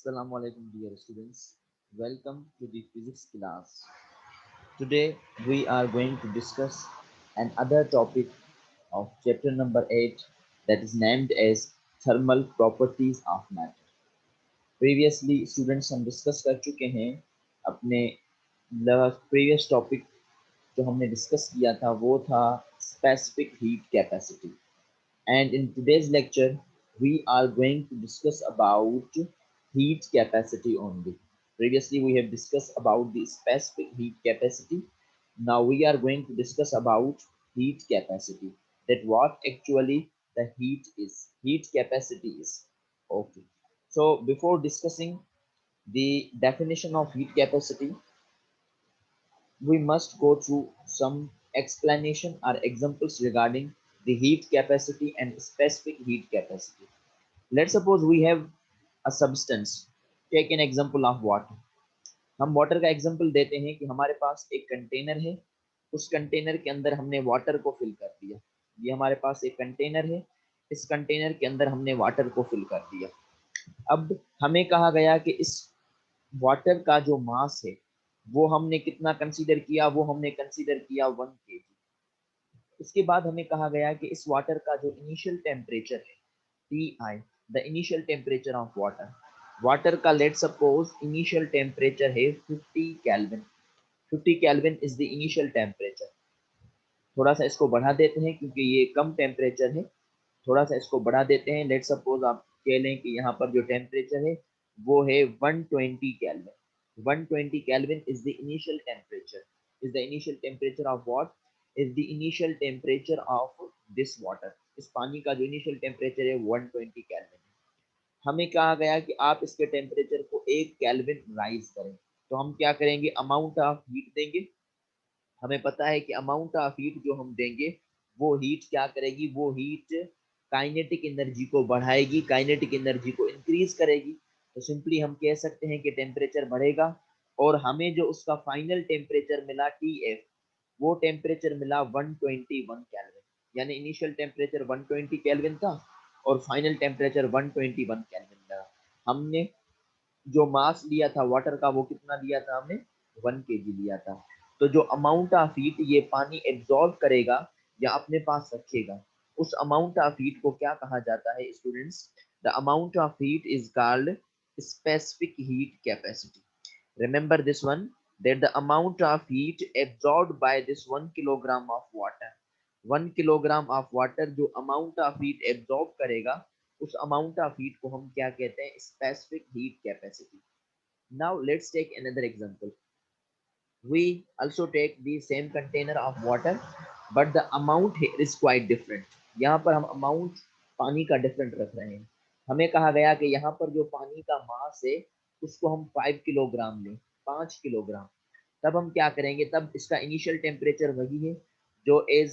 Assalamu alaikum dear students. Welcome to the physics class. Today we are going to discuss another topic of chapter number 8 that is named as thermal properties of matter. Previously students हम discuss कर चुके हैं अपने previous topic जो हमने discuss किया था वो था specific heat capacity. And in today's lecture, we are going to discuss about heat capacity only. Previously, we have discussed about the specific heat capacity. Now we are going to discuss about heat capacity. That what actually the heat is. Heat capacity is. Okay. So before discussing the definition of heat capacity, we must go through some explanation or examples regarding the heat capacity and specific heat capacity. Let's suppose we have a substance. Take an example of water. हम water का example देते हैं कि हमारे पास एक container है, उस container के अंदर हमने वाटर को फिल कर दिया। ये हमारे पास एक कंटेनर है, इस कंटेनर के अंदर हमने वाटर को फिल कर दिया। अब हमें कहा गया कि इस वाटर का जो मास है वो हमने कितना कंसीडर किया, वो हमने कंसीडर किया 1 kg। इसके बाद हमें कहा गया कि इस वाटर का जो इनिशियल टेम्परेचर है Ti, the initial temperature of water, water का लेट सपोज इनिशियल टेम्परेचर है 50 kelvin. 50 kelvin is the initial temperature. थोड़ा सा इसको बढ़ा देते हैं क्योंकि ये कम टेम्परेचर है, थोड़ा सा इसको बढ़ा देते हैं। लेट सपोज आप कह लें कि यहाँ पर जो टेम्परेचर है वो है 120 kelvin. 120 kelvin is the initial temperature, is the initial temperature of what, is the initial temperature of this water. इस पानी का जो इनिशियल टेम्परेचर है 120 केल्विन। हमें कहा गया कि आप इसके टेम्परेचर को 1 केल्विन राइज करें, तो हम क्या करेंगे, अमाउंट ऑफ हीट देंगे। हमें पता है कि अमाउंट ऑफ हीट जो हम देंगे वो हीट क्या करेगी, वो हीट काइनेटिक एनर्जी को बढ़ाएगी, काइनेटिक एनर्जी को इंक्रीज करेगी। तो सिंपली हम कह सकते हैं कि टेम्परेचर बढ़ेगा और हमें जो उसका फाइनल टेम्परेचर मिला TF, वो टेम्परेचर मिला 121 केल्विन। यानी इनिशियल टेम्परेचर 120 केल्विन था और फाइनल टेम्परेचर 121 केल्विन था। हमने जो मास लिया था वाटर का वो कितना लिया था, हमने 1 kg लिया था। तो जो अमाउंट ऑफ हीट ये पानी एब्जॉर्ब करेगा या अपने पास रखेगा, उस अमाउंट ऑफ हीट को क्या कहा जाता है students? The amount of heat is called specific heat capacity. Remember this one, that the amount of heat absorbed by this 1 kilogram of water, 1 kilogram of water जो amount of heat absorb करेगा, उस amount of heat को हम क्या कहते हैं, specific heat capacity. Now let's take another example. We also take the same container of water, but the amount here is quite different. यहाँ पर हम amount पानी का different रख रहे हैं। हमें कहा गया कि यहाँ पर जो पानी का मास है उसको हम 5 किलोग्राम लें, 5 किलोग्राम। तब हम क्या करेंगे, तब इसका इनिशियल टेम्परेचर वही है जो as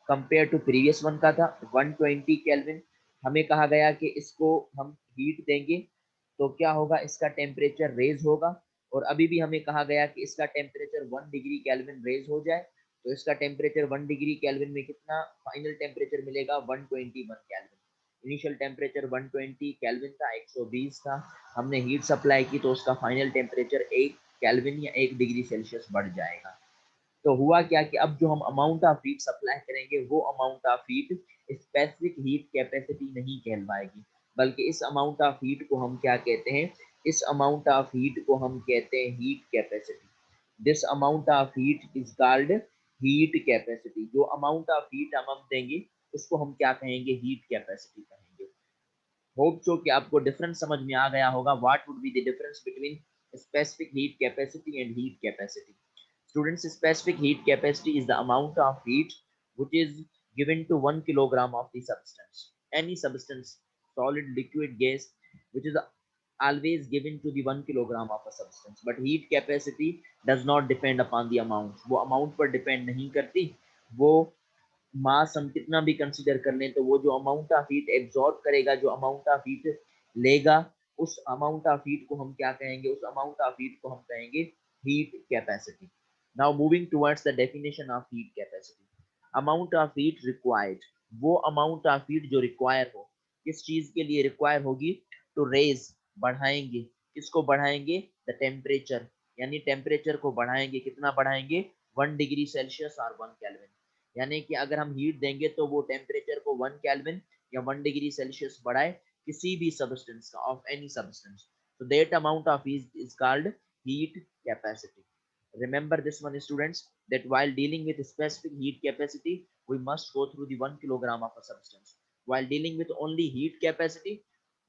compare to previous one का था, 120 केल्विन। हमें कहा गया कि इसको हम हीट देंगे तो क्या होगा, इसका टेम्परेचर रेज होगा। और अभी भी हमें कहा गया कि इसका टेम्परेचर 1 डिग्री केल्विन रेज हो जाए, तो इसका टेम्परेचर 1 डिग्री केल्विन में कितना फाइनल टेम्परेचर मिलेगा, 121 केल्विन। इनिशियल टेम्परेचर 120 केल्विन था, 120 था। हमने हीट सप्लाई की तो उसका फाइनल टेम्परेचर 1 केल्विन या 1 डिग्री सेल्सियस बढ़ जाएगा। तो हुआ क्या कि अब जो हम अमाउंट ऑफ हीट सप्लाई करेंगे वो amount of heat specific heat capacity नहीं कहलवाएगी, बल्कि इस अमाउंट ऑफ हीट को हम क्या कहते हैं, इस अमाउंट ऑफ हीट को हम कहते हैं heat capacity. This amount of heat is called heat capacity. जो अमाउंट ऑफ हीट हम देंगे उसको हम क्या कहेंगे, हीट कैपेसिटी कहेंगे। होप सो कि आपको डिफरेंस समझ में आ गया होगा, what would be the difference between specific heat capacity and heat capacity. Students, specific heat capacity is the amount of heat which is given to 1 kilogram of the substance. Any substance, solid, liquid, gas, which is always given to the 1 kilogram of a substance. But heat capacity does not depend upon the amount. वो amount पर depend नहीं करती। वो मास हम कितना भी consider कर लें तो वो जो अमाउंट ऑफ हीट एब्जॉर्ब करेगा, जो अमाउंट ऑफ हीट लेगा, उस अमाउंट ऑफ हीट को हम क्या कहेंगे, उस अमाउंट ऑफ हीट को हम कहेंगे heat capacity. Now moving towards the definition of heat capacity. Amount of heat required, वो अमाउंट ऑफ हीट जो रिक्वायर हो, किस चीज के लिए रिक्वायर होगी, टू रेज, बढ़ाएंगे, किसको बढ़ाएंगे, द टेम्परेचर, यानी टेम्परेचर को बढ़ाएंगे, कितना बढ़ाएंगे, 1 डिग्री सेल्सियस और 1 केल्विन, यानी कि अगर हम हीट देंगे तो वो टेम्परेचर को 1 केल्विन या 1 डिग्री सेल्सियस बढ़ाए किसी भी सबस्टेंस का, of any substance, so that amount of heat is called heat capacity. Remember this one, students, that while dealing with specific heat capacity we must go through the 1 kilogram of a substance. While dealing with only heat capacity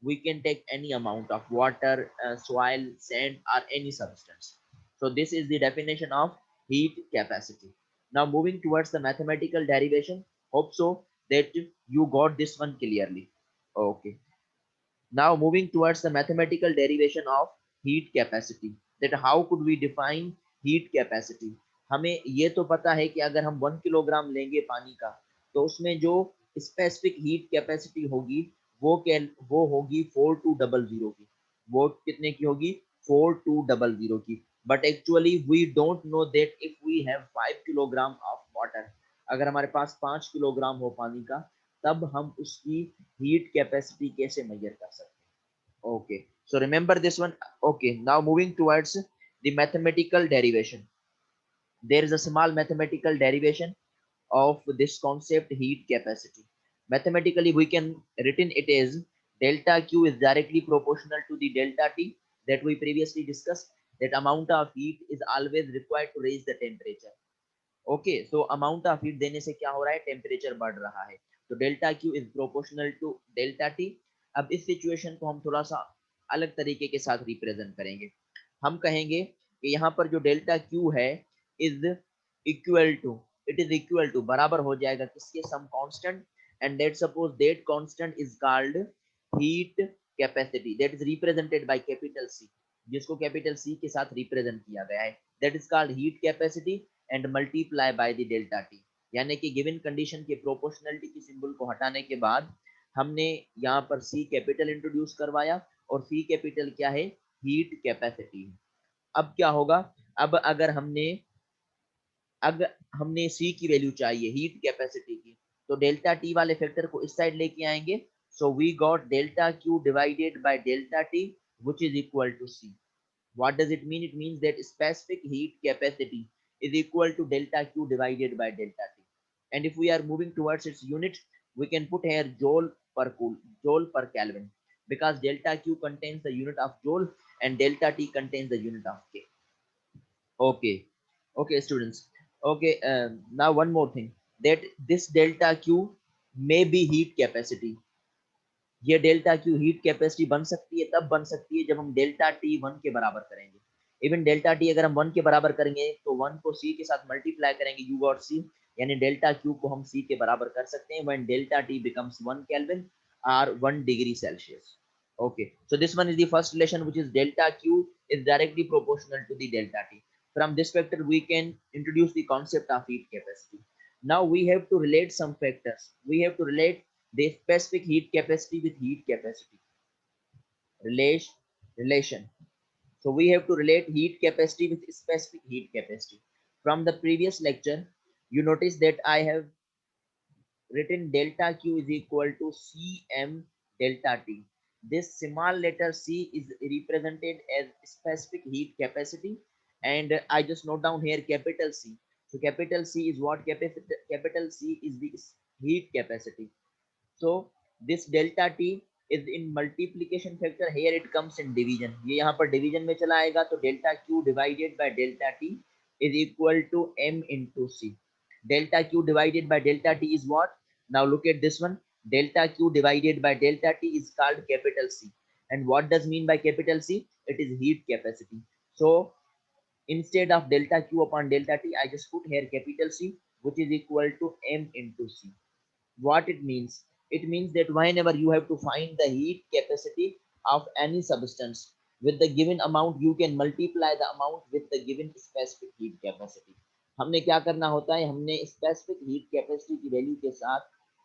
we can take any amount of water, soil, sand or any substance. So this is the definition of heat capacity. Now moving towards the mathematical derivation, hope so that you got this one clearly. Okay, now moving towards the mathematical derivation of heat capacity, that how could we define heat capacity. हमें ये तो पता है कि अगर हम 1 kilogram लेंगे पानी का तो उसमें जो स्पेसिफिक हीट कैपेसिटी होगी वो होगी 4200 की, वो कितने की होगी, 4200 की, but actually we don't know that if we have 5 kilogram of water, अगर हमारे पास 5 किलोग्राम हो पानी का तब हम उसकी हीट कैपेसिटी कैसे मेजर कर सकते हैं. Okay, so remember this one. Okay, now moving towards the mathematical derivation. There is a small mathematical derivation of this concept heat capacity. Mathematically we can written it as delta q is directly proportional to the delta t that we previously discussed, that amount of heat is always required to raise the temperature. Okay, so amount of heat देने से क्या हो रहा है, temperature बढ़ रहा है, तो delta Q is proportional to delta T. अब इस सिचुएशन को हम थोड़ा सा अलग तरीके के साथ रिप्रेजेंट करेंगे. हम कहेंगे कि यहाँ पर जो डेल्टा क्यू है is equal to, it is equal to बराबर हो जाएगा किसके, some constant, and let's suppose that constant is called heat capacity, that is represented by capital C, जिसको कैपिटल सी के साथ रिप्रेजेंट किया गया है, that is called heat capacity and multiply by the delta T. यानी कि given condition के proportionality की सिंबल को हटाने के बाद हमने यहाँ पर सी कैपिटल इंट्रोड्यूस करवाया, और सी कैपिटल क्या है, हीट कैपेसिटी. अब क्या होगा, अब अगर हमने सी की वैल्यू चाहिए हीट कैपेसिटी की, तो डेल्टा टी वाले फैक्टर को इस साइड लेके आएंगे, so we got delta Q divided by delta T which is equal to C. What does it mean? It means that specific heat capacity is equal to delta Q divided by delta T. And if we are moving towards its unit, we can put here joule per Kelvin, because delta Q contains the unit of joule and delta T contains the unit of K. Okay, okay, students. Okay, now one more thing, that this delta Q may be heat capacity. ये delta Q heat capacity बन सकती है, तब बन सकती है जब हम डेल्टा टी 1 के बराबर करेंगे. इवन डेल्टा टी अगर हम 1 के बराबर करेंगे तो 1 को सी के साथ मल्टीप्लाई करेंगे, यू गॉट सी, यानी डेल्टा क्यू को हम सी के बराबर कर सकते हैं when delta T becomes 1 kelvin और 1 degree Celsius. Okay, so this one is the first relation, which is delta q is directly proportional to the delta t. From this factor we can introduce the concept of heat capacity. Now we have to relate some factors. We have to relate the specific heat capacity with heat capacity. Relation. So we have to relate heat capacity with specific heat capacity. From the previous lecture, you notice that I have written delta q is equal to cm delta t. This small letter c is represented as specific heat capacity, and I just note down here capital C. So capital C is what, capital C is the heat capacity. So this delta t is in multiplication factor, here it comes in division, ये यहाँ पर division में चला आएगा, तो delta q divided by delta t is equal to m into c. Delta q divided by delta t is what, now look at this one, delta q divided by delta t is called capital C, and what does mean by capital C, it is heat capacity. So instead of delta q upon delta t I just put here capital C, which is equal to m into c. What it means, it means that whenever you have to find the heat capacity of any substance with the given amount, you can multiply the amount with the given specific heat capacity. हमने क्या करना होता है, हमने specific heat capacity की value के साथ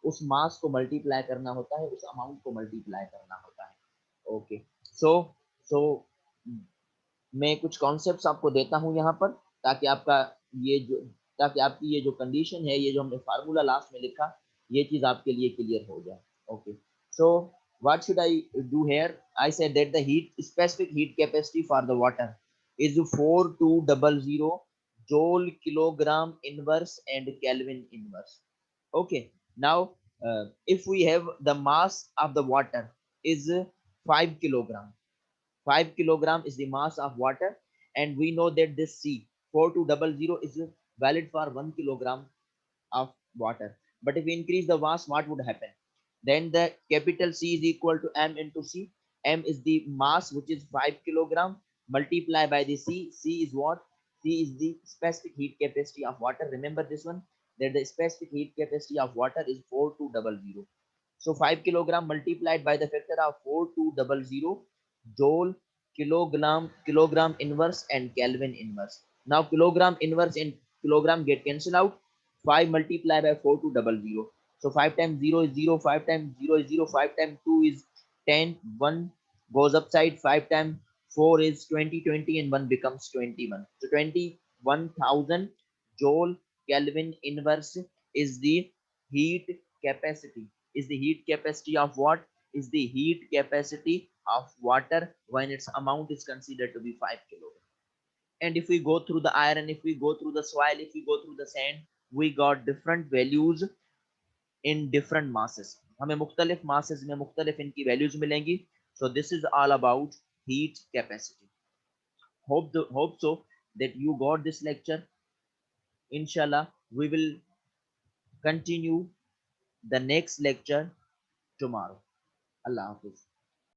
उस मास को मल्टीप्लाई करना होता है, उस अमाउंट को मल्टीप्लाई करना होता है. ओके, सो मैं कुछ कॉन्सेप्ट्स आपको देता हूं यहाँ पर, ताकि आपका ये जो ताकि आपकी ये जो कंडीशन है, ये जो हमने फार्मूला लास्ट में लिखा, ये चीज आपके लिए क्लियर हो जाए. Okay, so What should I do here? I said that the heat specific heat capacity for the water is 4200 joule kilogram inverse and Kelvin inverse. Okay, now if we have the mass of the water is 5 kilogram. 5 kilogram is the mass of water, and we know that this C 4200 is valid for 1 kilogram of water. But if we increase the mass, what would happen? Then the capital C is equal to M into C. M is the mass, which is 5 kilogram, multiply by the C. C is what? C is the specific heat capacity of water. Remember this one, that the specific heat capacity of water is 4200. So 5 kilogram multiplied by the factor of 4200 joule kilogram inverse and Kelvin inverse. Now kilogram inverse and kilogram get cancelled out. 5 multiplied by 4200. So 5 times 0 is 0, 5 times 0 is 0, 5 times 2 is 10, 1 goes upside, 5 times 4 is 20, 20 and 1 becomes 21. So 21,000 joule Kelvin inverse is the heat capacity. Is the heat capacity of what? Is the heat capacity of water when its amount is considered to be 5 kilogram. And if we go through the iron, if we go through the soil, if we go through the sand, we got different values in different masses. हमें मुख्तलिफ masses में मुख्तलिफ इनकी values मिलेंगी. So this is all about heat capacity. Hope so that you got this lecture. Inshallah, we will continue the next lecture tomorrow. Allah Hafiz.